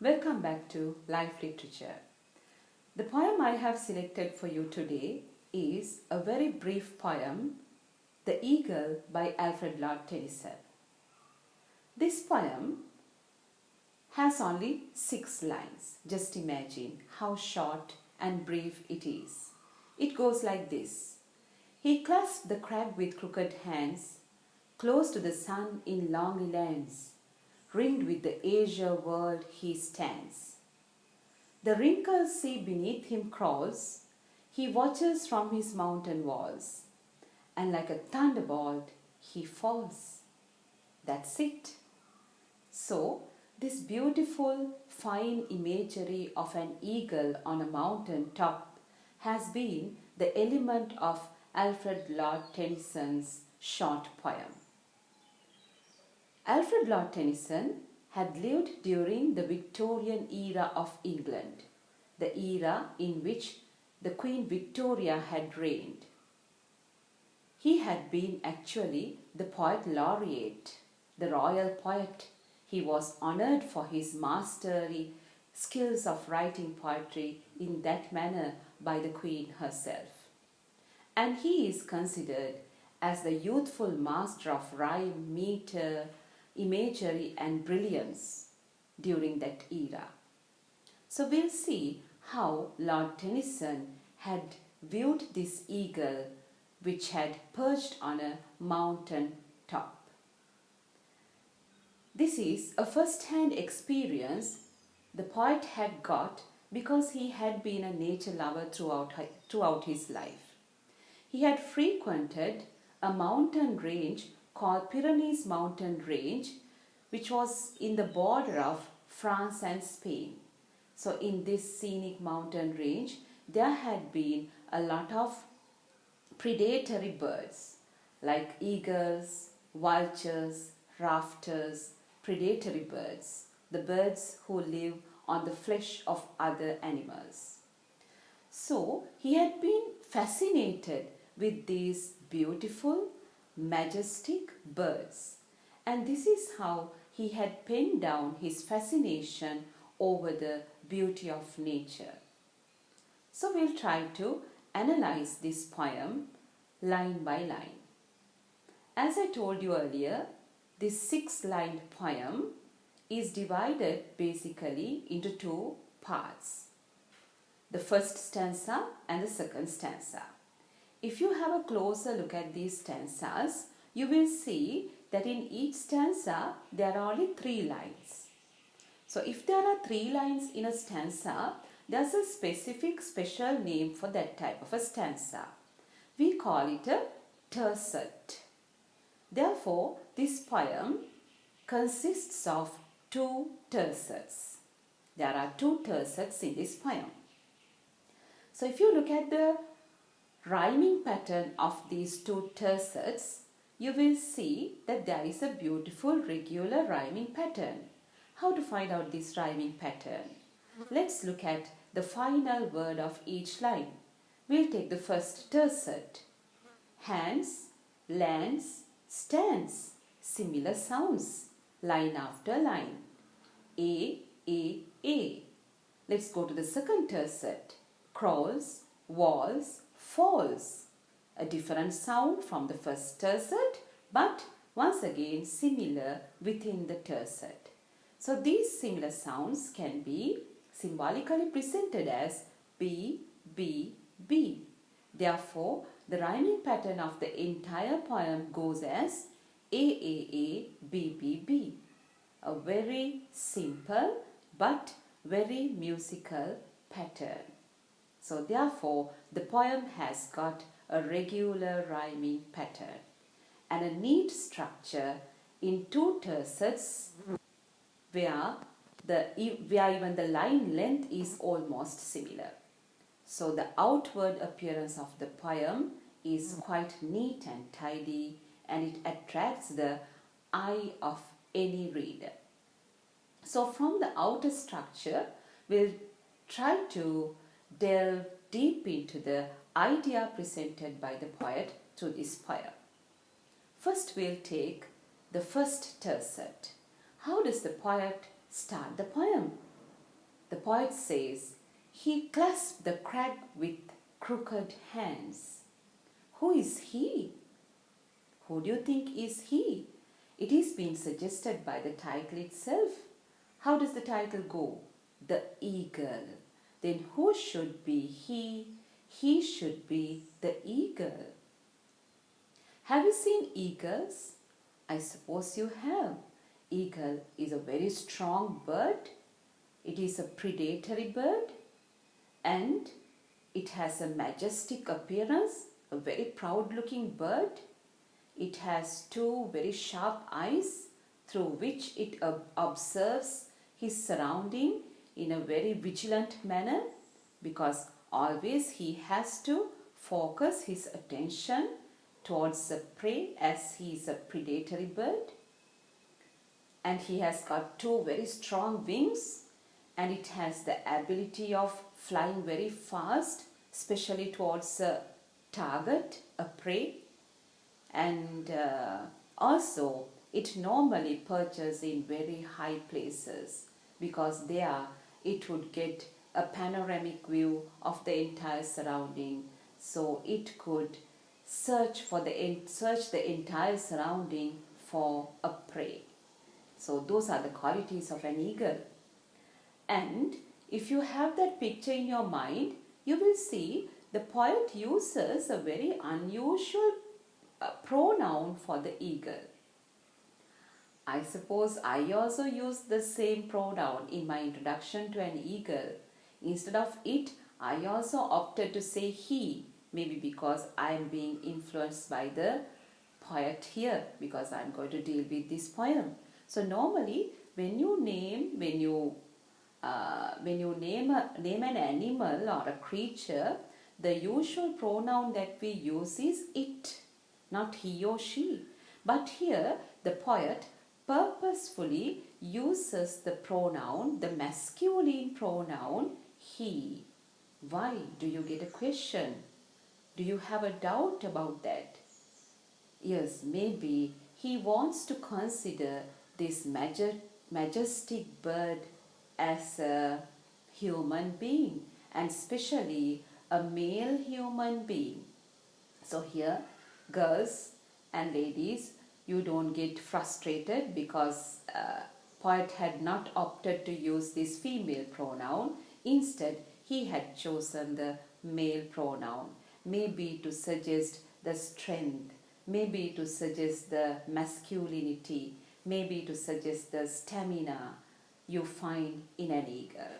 Welcome back to Life Literature. The poem I have selected for you today is a very brief poem, The Eagle by Alfred Tennyson. This poem has only 6 lines. Just imagine how short and brief it is. It goes like this. He clasped the crag with crooked hands, close to the sun in lonely lands. Ringed with the azure world he stands. The wrinkled sea beneath him crawls, he watches from his mountain walls, and like a thunderbolt he falls. That's it. So, this beautiful, fine imagery of an eagle on a mountain top has been the element of Alfred Lord Tennyson's short poem. Alfred Lord Tennyson had lived during the Victorian era of England, the era in which the Queen Victoria had reigned. He had been actually the poet laureate, the royal poet. He was honoured for his masterly skills of writing poetry in that manner by the Queen herself. And he is considered as the youthful master of rhyme, metre, imagery and brilliance during that era. So we'll see how Lord Tennyson had viewed this eagle which had perched on a mountain top. This is a first-hand experience the poet had got because he had been a nature lover throughout his life. He had frequented a mountain range called Pyrenees Mountain Range, which was in the border of France and Spain. So in this scenic mountain range, there had been a lot of predatory birds like eagles, vultures, rafters, predatory birds, the birds who live on the flesh of other animals. So he had been fascinated with these beautiful, majestic birds, and this is how he had penned down his fascination over the beauty of nature. So we'll try to analyze this poem line by line. As I told you earlier, this 6-lined poem is divided basically into 2 parts, the first stanza and the second stanza. If you have a closer look at these stanzas, you will see that in each stanza there are only 3 lines. So if there are 3 lines in a stanza, there's a special name for that type of a stanza. We call it a tercet. Therefore, this poem consists of 2 tercets. There are 2 tercets in this poem. So if you look at the rhyming pattern of these 2 tercets, you will see that there is a beautiful regular rhyming pattern. How to find out this rhyming pattern? Let's look at the final word of each line. We'll take the first tercet. Hands, lands, stands, similar sounds, line after line. A. Let's go to the second tercet. Crawls, walls, falls. A different sound from the first tercet, but once again similar within the tercet. So these similar sounds can be symbolically presented as B, B, B. Therefore, the rhyming pattern of the entire poem goes as A, B, B, B. A very simple but very musical pattern. So therefore, the poem has got a regular rhyming pattern and a neat structure in 2 tercets where even the line length is almost similar. So the outward appearance of the poem is quite neat and tidy, and it attracts the eye of any reader. So from the outer structure, we'll try to delve deep into the idea presented by the poet through this poem. First, we'll take the first tercet. How does the poet start the poem? The poet says, he clasped the crag with crooked hands. Who is he? Who do you think is he? It is being suggested by the title itself. How does the title go? The eagle. Then who should be he? He should be the eagle. Have you seen eagles? I suppose you have. Eagle is a very strong bird. It is a predatory bird and it has a majestic appearance, a very proud looking bird. It has two very sharp eyes through which it observes his surrounding in a very vigilant manner, because always he has to focus his attention towards the prey as he is a predatory bird. And he has got two very strong wings and it has the ability of flying very fast, especially towards a target, a prey. And also it normally perches in very high places, because there it would get a panoramic view of the entire surrounding, so it could search the entire surrounding for a prey. So those are the qualities of an eagle. And if you have that picture in your mind, you will see the poet uses a very unusual pronoun for the eagle. I suppose I also use the same pronoun in my introduction to an eagle. Instead of it, I also opted to say he, maybe because I am being influenced by the poet here, because I am going to deal with this poem. So normally when you name an animal or a creature, the usual pronoun that we use is it, not he or she. But here the poet purposefully uses the pronoun, the masculine pronoun he. Why? Do you get a question? Do you have a doubt about that? Yes, maybe he wants to consider this majestic bird as a human being, and especially a male human being. So here, girls and ladies, you don't get frustrated because poet had not opted to use this female pronoun. Instead, he had chosen the male pronoun, maybe to suggest the strength, maybe to suggest the masculinity, maybe to suggest the stamina you find in an eagle.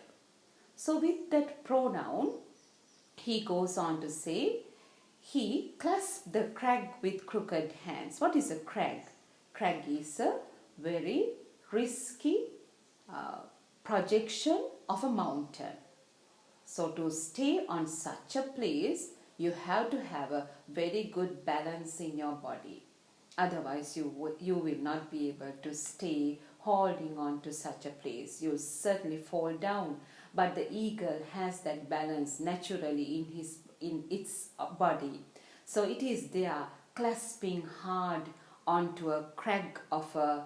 So with that pronoun, he goes on to say, he clasped the crag with crooked hands. What is a crag? Crag is a very risky projection of a mountain. So to stay on such a place, you have to have a very good balance in your body. Otherwise, you will not be able to stay holding on to such a place. You'll certainly fall down. But the eagle has that balance naturally in its body. So it is there clasping hard onto a crag of a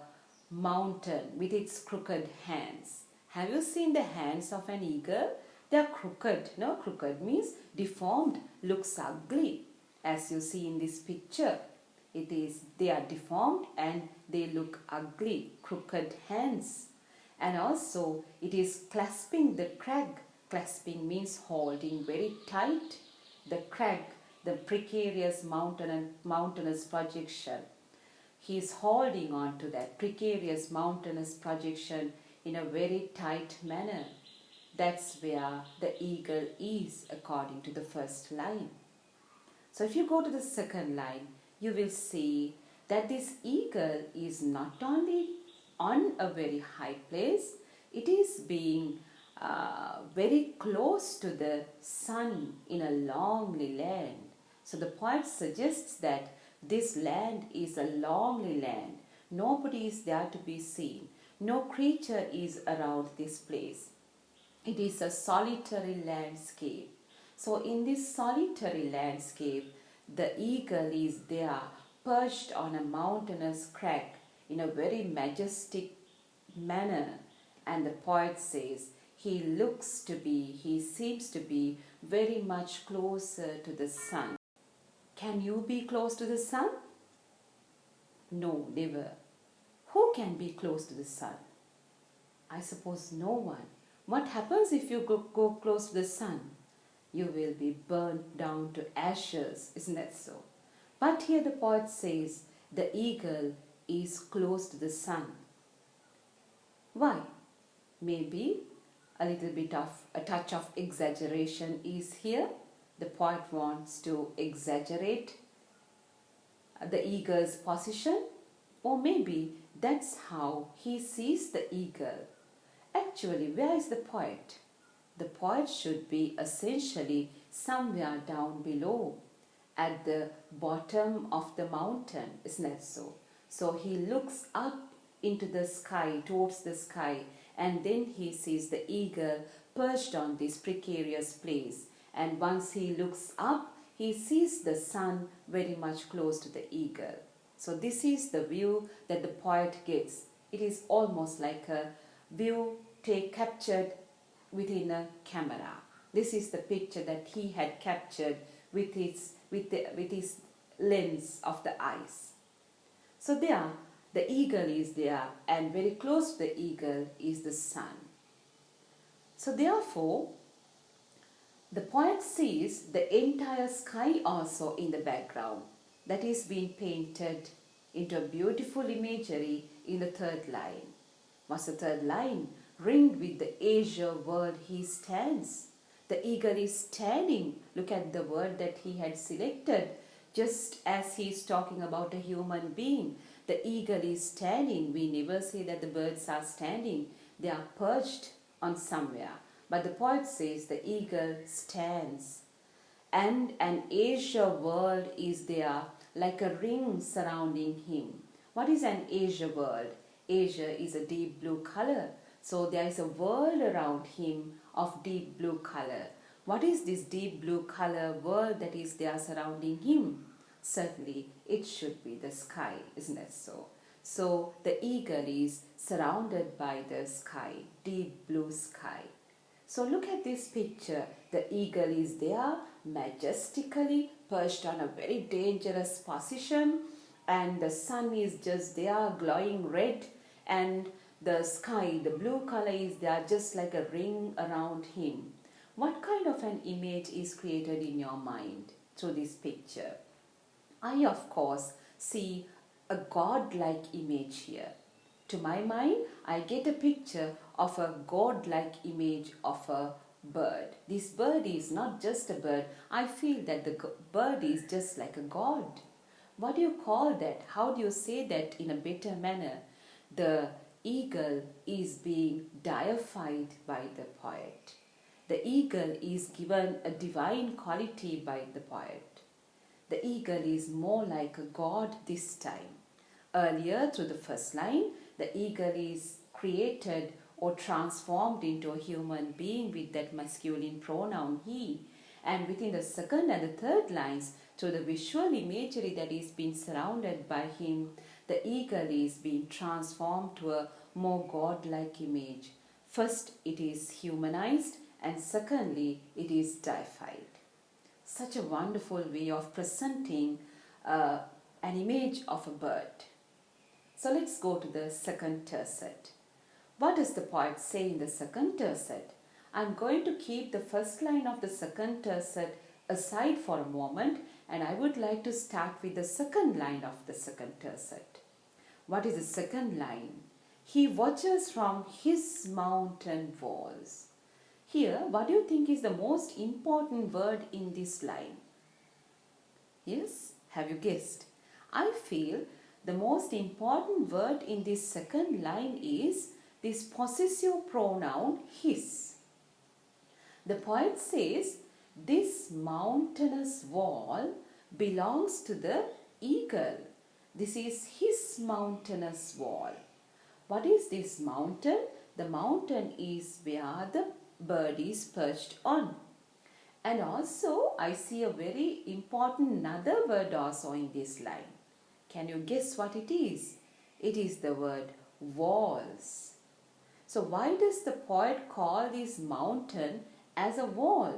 mountain with its crooked hands. Have you seen the hands of an eagle? They are crooked. No, crooked means deformed, looks ugly, as you see in this picture. They are deformed and they look ugly, crooked hands. And also it is clasping the crag. Clasping means holding very tight. The crag, the precarious mountainous projection. He is holding on to that precarious mountainous projection in a very tight manner. That's where the eagle is, according to the first line. So if you go to the second line, you will see that this eagle is not only on a very high place, it is being very close to the sun in a lonely land. So the poet suggests that this land is a lonely land. Nobody is there to be seen. No creature is around this place. It is a solitary landscape. So in this solitary landscape, the eagle is there, perched on a mountainous crag in a very majestic manner. And the poet says, he seems to be very much closer to the sun. Can you be close to the sun? No, never. Who can be close to the sun? I suppose no one. What happens if you go close to the sun? You will be burnt down to ashes, isn't that so? But here the poet says the eagle is close to the sun. Why? Maybe a little bit of a touch of exaggeration is here. The poet wants to exaggerate the eagle's position, or maybe that's how he sees the eagle. Actually, where is the poet? The poet should be essentially somewhere down below, at the bottom of the mountain, isn't that so? So he looks up into the sky, towards the sky, and then he sees the eagle perched on this precarious place. And once he looks up, he sees the sun very much close to the eagle. So this is the view that the poet gets. It is almost like a view captured within a camera. This is the picture that he had captured with his lens of the eyes. So there, the eagle is there, and very close to the eagle is the sun. So therefore, the poet sees the entire sky also in the background that is being painted into a beautiful imagery in the third line. What's the third line? Ringed with the azure world he stands. The eagle is standing. Look at the word that he had selected. Just as he is talking about a human being, the eagle is standing. We never say that the birds are standing. They are perched on somewhere. But the poet says the eagle stands. And an azure world is there like a ring surrounding him. What is an azure world? Azure is a deep blue color. So there is a world around him of deep blue color. What is this deep blue color world that is there surrounding him? Certainly it should be the sky, isn't it so? So the eagle is surrounded by the sky, deep blue sky. So look at this picture. The eagle is there majestically perched on a very dangerous position, and the sun is just there glowing red, and the sky, the blue color is there just like a ring around him. What kind of an image is created in your mind through this picture? I, of course, see a godlike image here. To my mind, I get a picture of a godlike image of a bird. This bird is not just a bird. I feel that the bird is just like a god. What do you call that? How do you say that in a better manner? The eagle is being deified by the poet. The eagle is given a divine quality by the poet. The eagle is more like a god this time. Earlier, through the first line, the eagle is created or transformed into a human being with that masculine pronoun he. And within the second and the third lines, through the visual imagery that is being surrounded by him, the eagle is being transformed to a more godlike image. First, it is humanized, and secondly, it is deified. Such a wonderful way of presenting an image of a bird. So let's go to the second tercet. What does the poet say in the second tercet? I'm going to keep the first line of the second tercet aside for a moment, and I would like to start with the second line of the second tercet. What is the second line? He watches from his mountain walls. Here, what do you think is the most important word in this line? Yes, have you guessed? I feel the most important word in this second line is this possessive pronoun his. The poet says this mountainous wall belongs to the eagle. This is his mountainous wall. What is this mountain? The mountain is where the bird is perched on. And also I see a very important another word also in this line. Can you guess what it is? It is the word walls. So why does the poet call this mountain as a wall?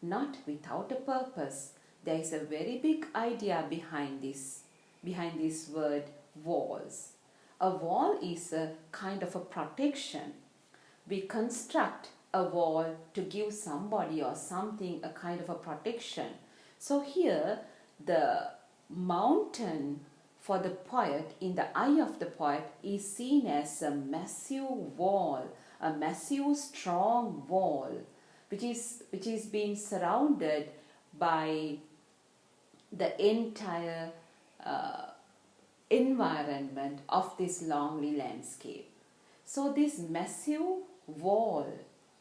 Not without a purpose. There is a very big idea behind this word walls. A wall is a kind of a protection. We construct a wall to give somebody or something a kind of a protection. So here the mountain for the poet, in the eye of the poet, is seen as a massive wall, a massive strong wall, which is being surrounded by the entire environment of this lonely landscape. So this massive wall,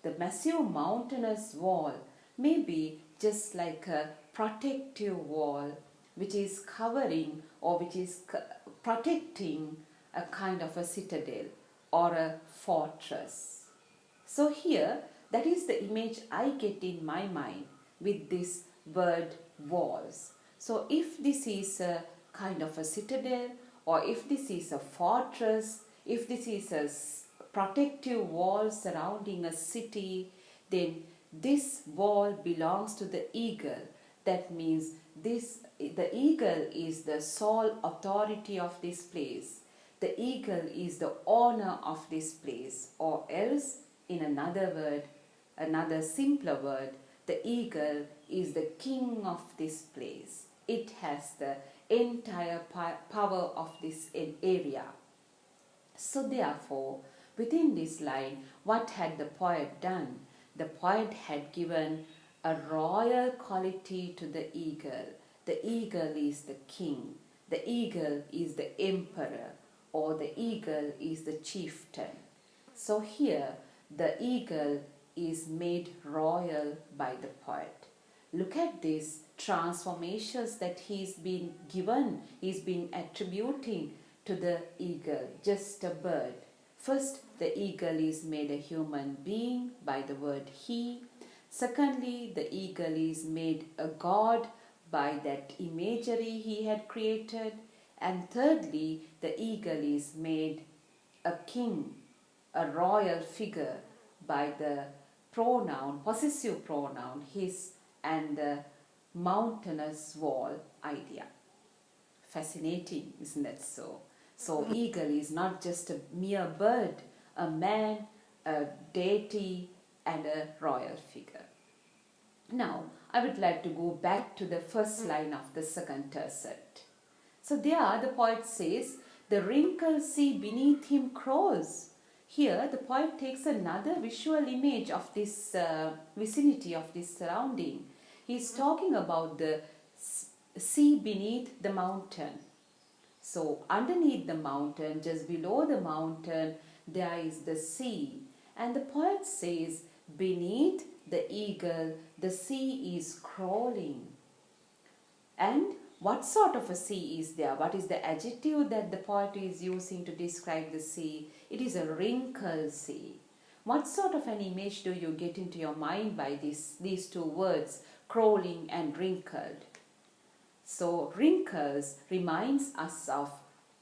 the massive mountainous wall, may be just like a protective wall which is covering or which is protecting a kind of a citadel or a fortress. So here, that is the image I get in my mind with this word walls. So if this is a kind of a citadel, or if this is a fortress, if this is a protective wall surrounding a city, then this wall belongs to the eagle. That means the eagle is the sole authority of this place. The eagle is the owner of this place, or else, in another word, another simpler word, the eagle is the king of this place. It has the entire power of this area. So therefore, within this line, what had the poet done? The poet had given a royal quality to the eagle. The eagle is the king. The eagle is the emperor, or the eagle is the chieftain. So here, the eagle is made royal by the poet. Look at these transformations that he's been given, he's been attributing to the eagle, just a bird. First, the eagle is made a human being by the word he. Secondly, the eagle is made a god by that imagery he had created. And thirdly, the eagle is made a king, a royal figure by the pronoun, possessive pronoun, his, and the mountainous wall idea. Fascinating, isn't that so? So eagle is not just a mere bird, a man, a deity, and a royal figure. Now, I would like to go back to the first line of the second tercet. So there the poet says, the wrinkled sea beneath him crawls. Here the poet takes another visual image of this vicinity, of this surrounding. He is talking about the sea beneath the mountain. So underneath the mountain, just below the mountain, there is the sea. And the poet says, beneath the eagle, the sea is crawling. And what sort of a sea is there? What is the adjective that the poet is using to describe the sea? It is a wrinkled sea. What sort of an image do you get into your mind by these two words, crawling and wrinkled? So wrinkles reminds us of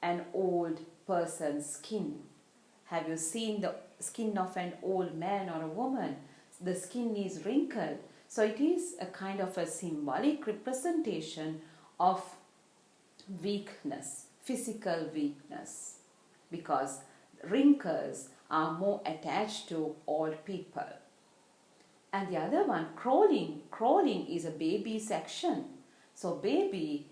an old person's skin. Have you seen the skin of an old man or a woman? The skin is wrinkled. So it is a kind of a symbolic representation of weakness, physical weakness, because wrinkles are more attached to old people. And the other one, crawling is a baby's action. So baby,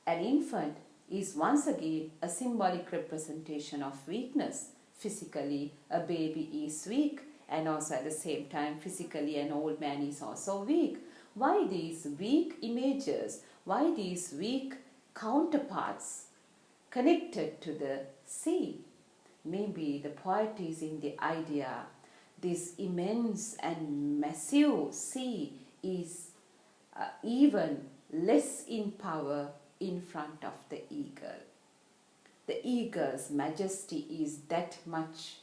an infant, is once again a symbolic representation of weakness. Physically, a baby is weak, and also at the same time, physically, an old man is also weak. Why these weak images? Why these weak counterparts connected to the sea? Maybe the poet is in the idea this immense and massive sea is even less in power in front of the eagle. The eagle's majesty is that much.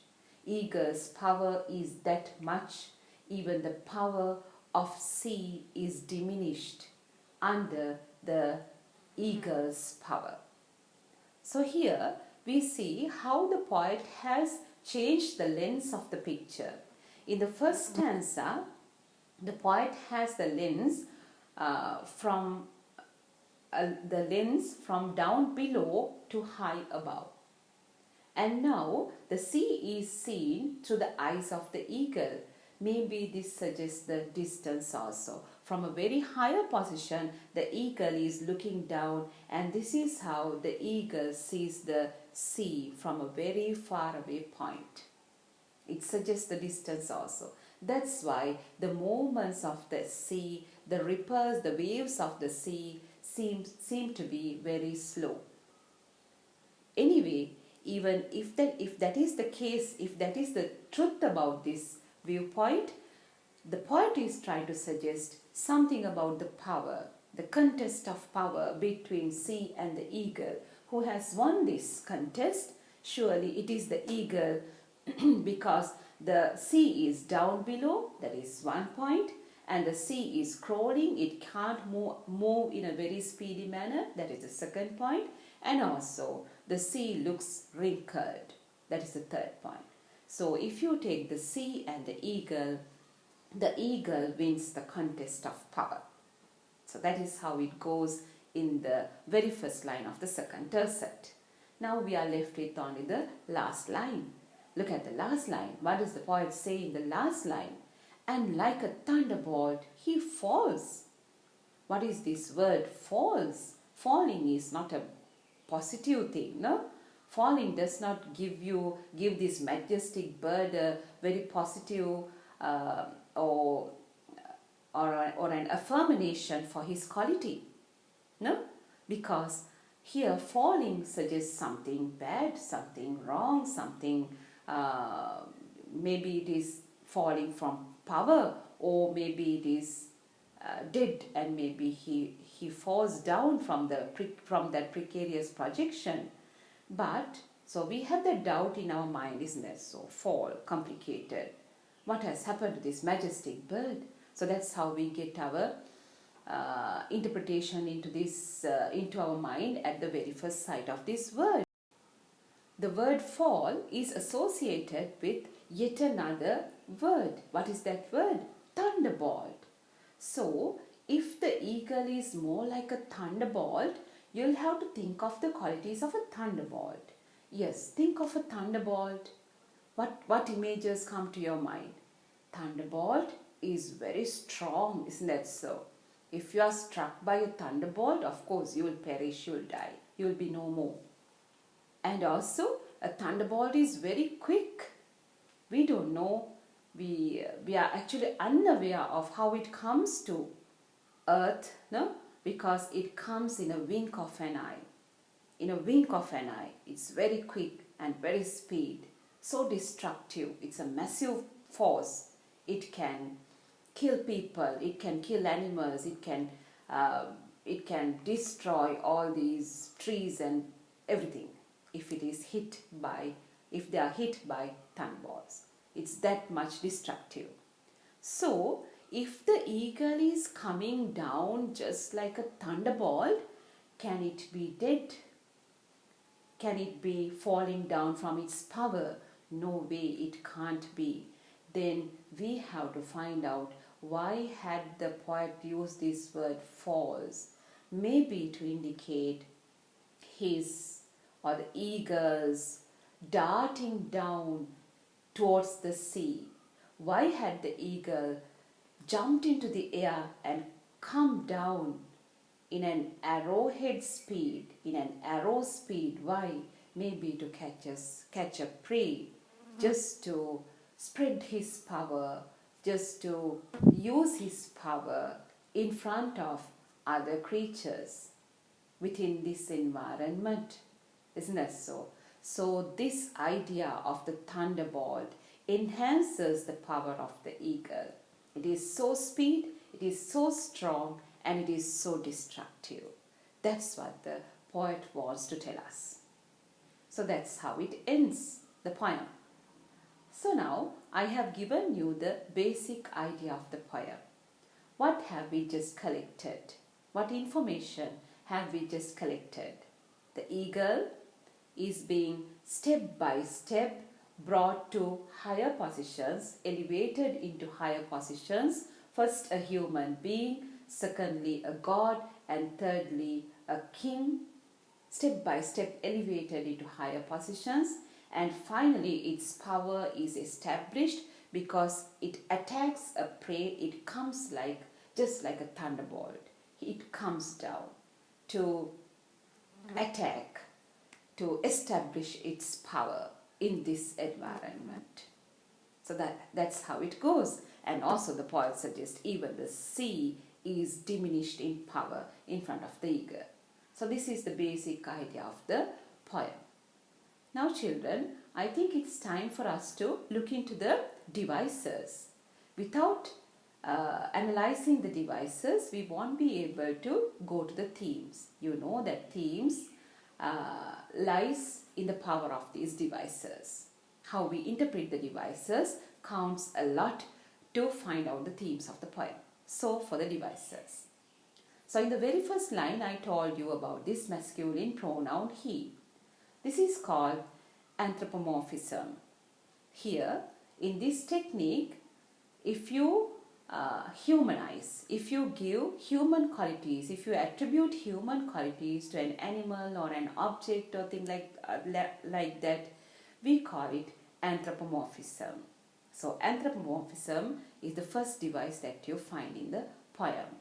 Eagle's power is that much. Even the power of sea is diminished under the eagle's power. So here we see how the poet has changed the lens of the picture. In the first stanza, the poet has the lens from down below to high above. And now the sea is seen through the eyes of the eagle. Maybe this suggests the distance also. From a very higher position, the eagle is looking down, and this is how the eagle sees the sea from a very far away point. It suggests the distance also. That's why the movements of the sea, the ripples, the waves of the sea seem to be very slow. Anyway, even if that is the case, if that is the truth about this viewpoint, the poet is trying to suggest something about the power, the contest of power between sea and the eagle. Who has won this contest? Surely it is the eagle because the sea is down below, that is one point, and the sea is crawling, it can't move in a very speedy manner, that is the second point, and also the sea looks wrinkled, that is the third point. So if you take the sea and the eagle wins the contest of power. So that is how it goes in the very first line of the second tercet. Now we are left with only the last line. Look at the last line. What does the poet say in the last line? And like a thunderbolt, he falls. What is this word falls? Falling is not a positive thing, no? Falling does not give this majestic bird a very positive or an affirmation for his quality, no? Because here falling suggests something bad, something wrong, something maybe it is falling from power, or maybe it is dead, and maybe he falls down from that precarious projection. But so we have the doubt in our mind, isn't it? So fall, complicated. What has happened to this majestic bird? So that's how we get our interpretation into our mind at the very first sight of this word. The word fall is associated with yet another word. What is that word? Thunderbolt. So if the eagle is more like a thunderbolt, you'll have to think of the qualities of a thunderbolt. Yes, think of a thunderbolt. What images come to your mind? Thunderbolt is very strong, isn't that so? If you are struck by a thunderbolt, of course you will perish, you will die, you will be no more. And also a thunderbolt is very quick. We don't know, we are actually unaware of how it comes to earth, no? Because it comes in a wink of an eye. In a wink of an eye, it's very quick and very speed, so destructive. It's a massive force. It can kill people, it can kill animals, it can destroy all these trees and everything if they are hit by thunderbolts. It's that much destructive. So if the eagle is coming down just like a thunderbolt, can it be dead? Can it be falling down from its power? No way, it can't be. Then we have to find out why had the poet used this word falls. Maybe to indicate his or the eagle's darting down towards the sea. Why had the eagle jumped into the air and come down in an arrowhead speed, in an arrow speed? Why? Maybe to catch a prey, just to spread his power, just to use his power in front of other creatures within this environment. Isn't that so? So this idea of the thunderbolt enhances the power of the eagle. It is so speed, it is so strong, and it is so destructive. That's what the poet wants to tell us. So that's how it ends the poem. So now I have given you the basic idea of the poem. What have we just collected? What information have we just collected? The eagle is being step by step brought to higher positions, elevated into higher positions. First a human being, secondly a god, and thirdly a king, step by step elevated into higher positions, and finally its power is established because it attacks a prey. It comes like just like a thunderbolt. It comes down to attack, to establish its power in this environment. So that's how it goes. And also the poet suggests even the sea is diminished in power in front of the eagle. So this is the basic idea of the poem. Now children, I think it's time for us to look into the devices. Without analyzing the devices, we won't be able to go to the themes. You know that themes lies in the power of these devices. How we interpret the devices counts a lot to find out the themes of the poem. So for the devices. So in the very first line I told you about this masculine pronoun he. This is called anthropomorphism. Here in this technique, if you humanize, if you give human qualities, if you attribute human qualities to an animal or an object or thing like that, we call it anthropomorphism. So anthropomorphism is the first device that you find in the poem.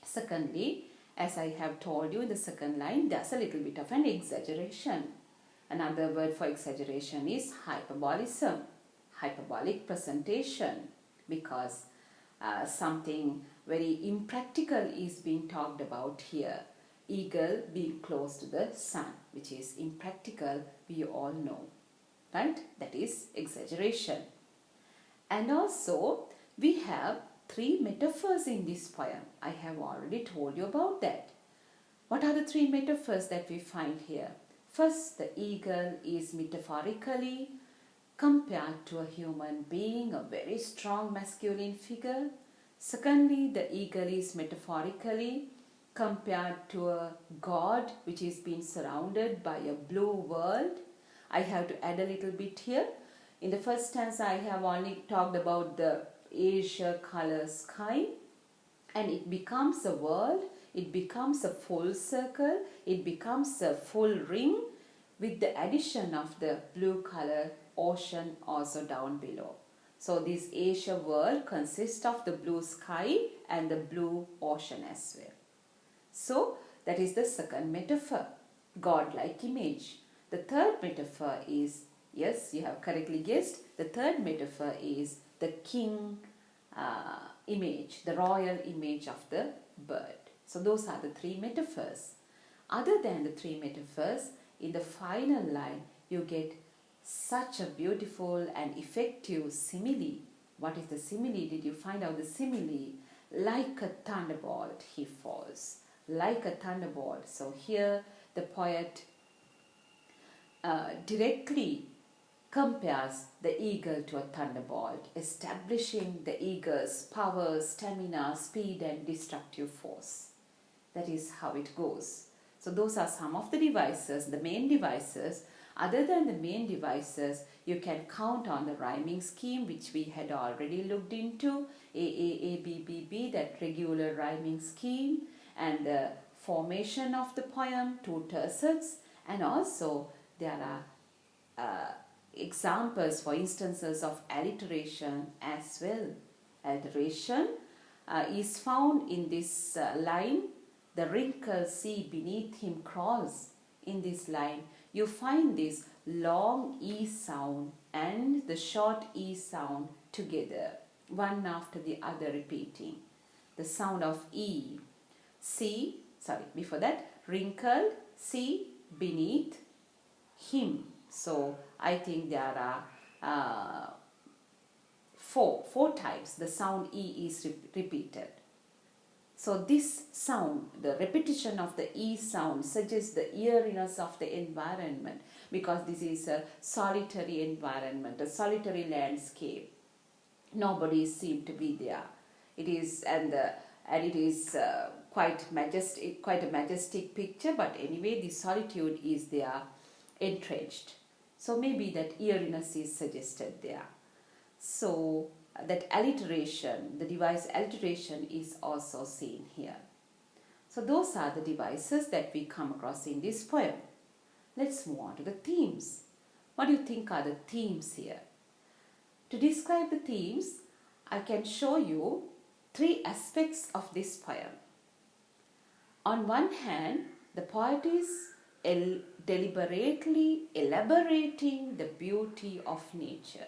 Secondly, as I have told you in the second line, there's a little bit of an exaggeration. Another word for exaggeration is hyperbolism, hyperbolic presentation, because something very impractical is being talked about here. Eagle being close to the sun, which is impractical, we all know, right? That is exaggeration. And also we have 3 metaphors in this poem. I have already told you about that. What are the 3 metaphors that we find here? First, the eagle is metaphorically compared to a human being, a very strong masculine figure. Secondly, the eagle is metaphorically compared to a god which is being surrounded by a blue world. I have to add a little bit here. In the first stanza, I have only talked about the azure color sky, and it becomes a world, it becomes a full circle, it becomes a full ring with the addition of the blue color ocean also down below. So this azure world consists of the blue sky and the blue ocean as well. So that is the second metaphor, godlike image. The third metaphor is, yes, you have correctly guessed, the third metaphor is the king image, the royal image of the bird. So those are the 3 metaphors. Other than the 3 metaphors, in the final line you get such a beautiful and effective simile. What is the simile? Did you find out the simile? Like a thunderbolt he falls. Like a thunderbolt. So here the poet directly compares the eagle to a thunderbolt, establishing the eagle's power, stamina, speed and destructive force. That is how it goes. So those are some of the devices, the main devices. Other than the main devices, you can count on the rhyming scheme which we had already looked into, A, that regular rhyming scheme, and the formation of the poem, 2 tercets, and also there are examples for instances of alliteration as well. Alliteration is found in this line, the wrinkled sea beneath him crawls. In this line, you find this long E sound and the short E sound together, one after the other repeating. The sound of E, before that, wrinkled, sea, beneath, him. So I think there are 4 times the sound E is repeated. So this sound, the repetition of the E sound, suggests the eeriness of the environment, because this is a solitary environment, a solitary landscape. Nobody seemed to be there. It is it is quite a majestic picture. But anyway, the solitude is there, entrenched. So maybe that eeriness is suggested there. So that alliteration, the device alliteration is also seen here. So those are the devices that we come across in this poem. Let's move on to the themes. What do you think are the themes here? To describe the themes, I can show you three aspects of this poem. On one hand, the poet is deliberately elaborating the beauty of nature.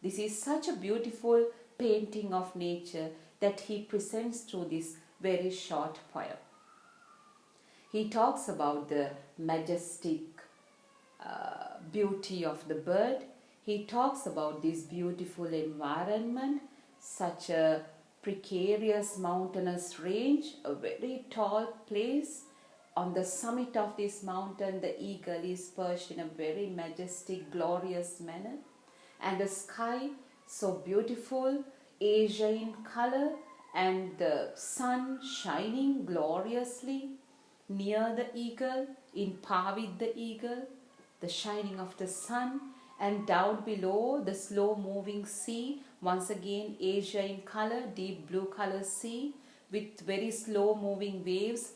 This is such a beautiful painting of nature that he presents through this very short poem. He talks about the majestic beauty of the bird. He talks about this beautiful environment, such a precarious mountainous range, a very tall place. On the summit of this mountain, the eagle is perched in a very majestic, glorious manner. And the sky so beautiful, azure in color, and the sun shining gloriously near the eagle, in par with the eagle, the shining of the sun, and down below the slow moving sea, once again azure in color, deep blue color sea with very slow moving waves,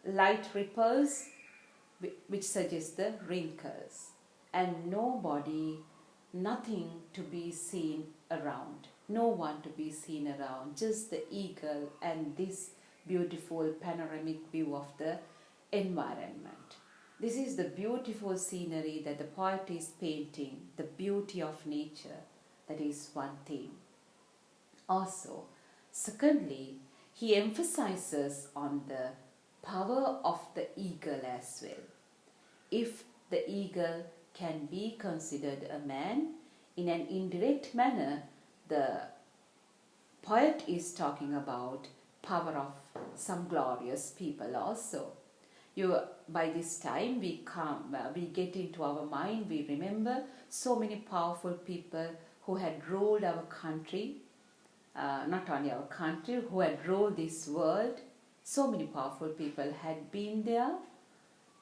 light ripples which suggest the wrinkles, and nobody, nothing to be seen around, no one to be seen around, just the eagle and this beautiful panoramic view of the environment. This is the beautiful scenery that the poet is painting, the beauty of nature. That is one theme. Also, secondly, he emphasizes on the power of the eagle as well. If the eagle can be considered a man, in an indirect manner, the poet is talking about power of some glorious people also. By this time we get into our mind, we remember so many powerful people who had ruled our country, not only our country, who had ruled this world. So many powerful people had been there.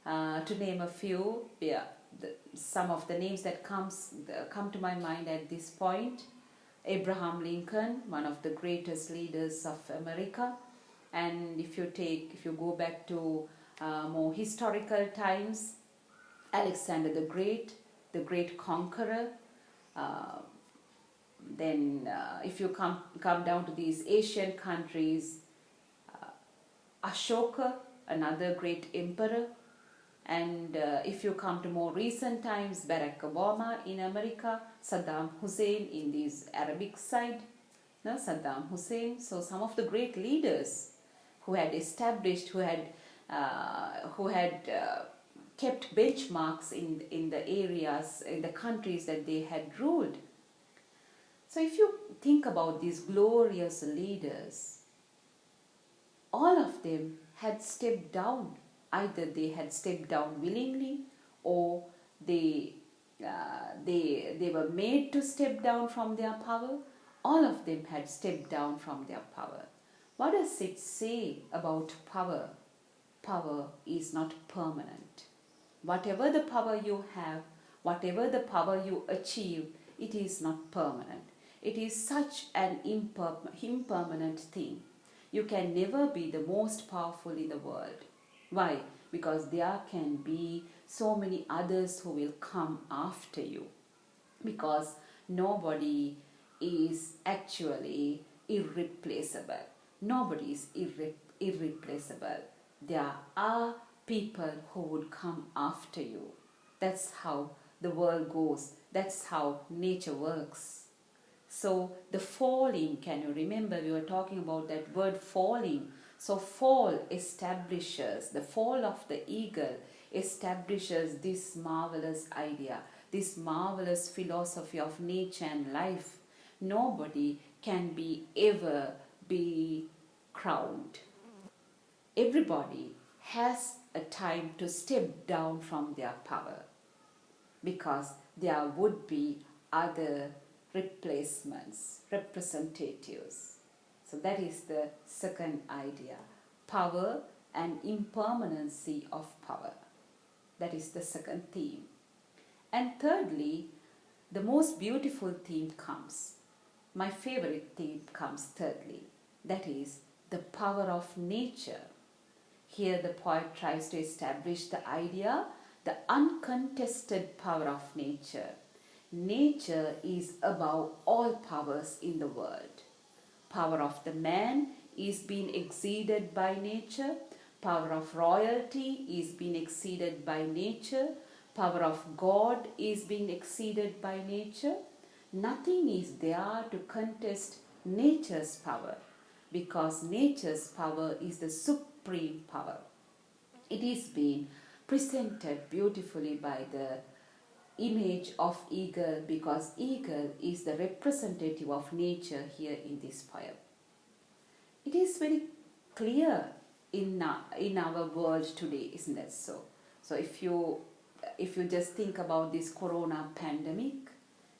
To name a few, some of the names that come to my mind at this point: Abraham Lincoln, one of the greatest leaders of America. And if you go back to more historical times, Alexander the Great conqueror. Then if you come down to these Asian countries, Ashoka, another great emperor. And if you come to more recent times, Barack Obama in America, Saddam Hussein in this Arabic side, Saddam Hussein. So some of the great leaders who had established, who had kept benchmarks in the areas, in the countries that they had ruled. So if you think about these glorious leaders, all of them had stepped down. Either they had stepped down willingly, or they were made to step down from their power. All of them had stepped down from their power. What does it say about power? Power is not permanent. Whatever the power you have, whatever the power you achieve, it is not permanent. It is such an impermanent thing. You can never be the most powerful in the world. Why? Because there can be so many others who will come after you. Because nobody is actually irreplaceable. Nobody is irreplaceable. There are people who would come after you. That's how the world goes. That's how nature works. So the falling, can you remember we were talking about that word falling? So fall establishes, the fall of the eagle establishes this marvelous idea, this marvelous philosophy of nature and life. Nobody can ever be crowned. Everybody has a time to step down from their power, because there would be other replacements, representatives. So that is the second idea, power and impermanency of power. That is the second theme. And thirdly, the most beautiful theme comes. My favorite theme comes thirdly. That is the power of nature. Here the poet tries to establish the idea, the uncontested power of nature. Nature is above all powers in the world. Power of the man is being exceeded by nature. Power of royalty is being exceeded by nature. Power of God is being exceeded by nature. Nothing is there to contest nature's power, because nature's power is the supreme power. It is being presented beautifully by the image of eagle, because eagle is the representative of nature here in this poem. It is very clear in our world today, isn't that so? So if you just think about this corona pandemic,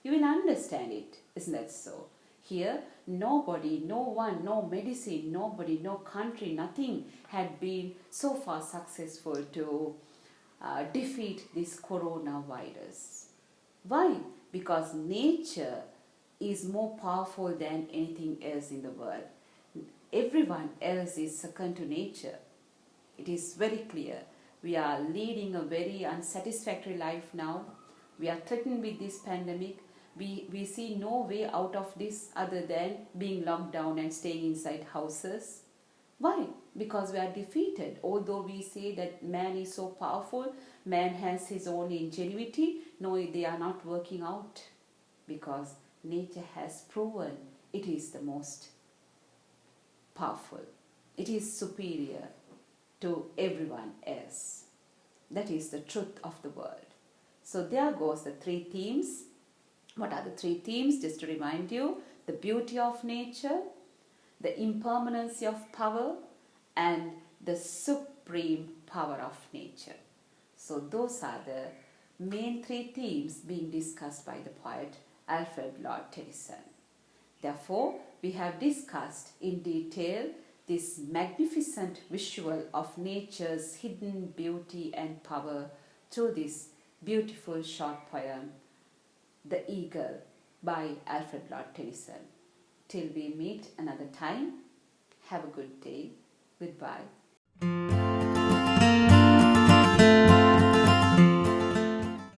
you will understand it, isn't that so? Here, nobody, no one, no medicine, nobody, no country, nothing had been so far successful to defeat this coronavirus. Why? Because nature is more powerful than anything else in the world. Everyone else is second to nature. It is very clear. We are leading a very unsatisfactory life now. We are threatened with this pandemic. We see no way out of this other than being locked down and staying inside houses. Why? Because we are defeated. Although we say that man is so powerful, man has his own ingenuity, no, they are not working out, because nature has proven it is the most powerful. It is superior to everyone else. That is the truth of the world. So there goes the three themes. What are the three themes? Just to remind you, the beauty of nature, the impermanency of power, and the supreme power of nature. So those are the main three themes being discussed by the poet Alfred Lord Tennyson. Therefore, we have discussed in detail this magnificent visual of nature's hidden beauty and power through this beautiful short poem, The Eagle by Alfred Lord Tennyson. Till we meet another time, have a good day. Goodbye.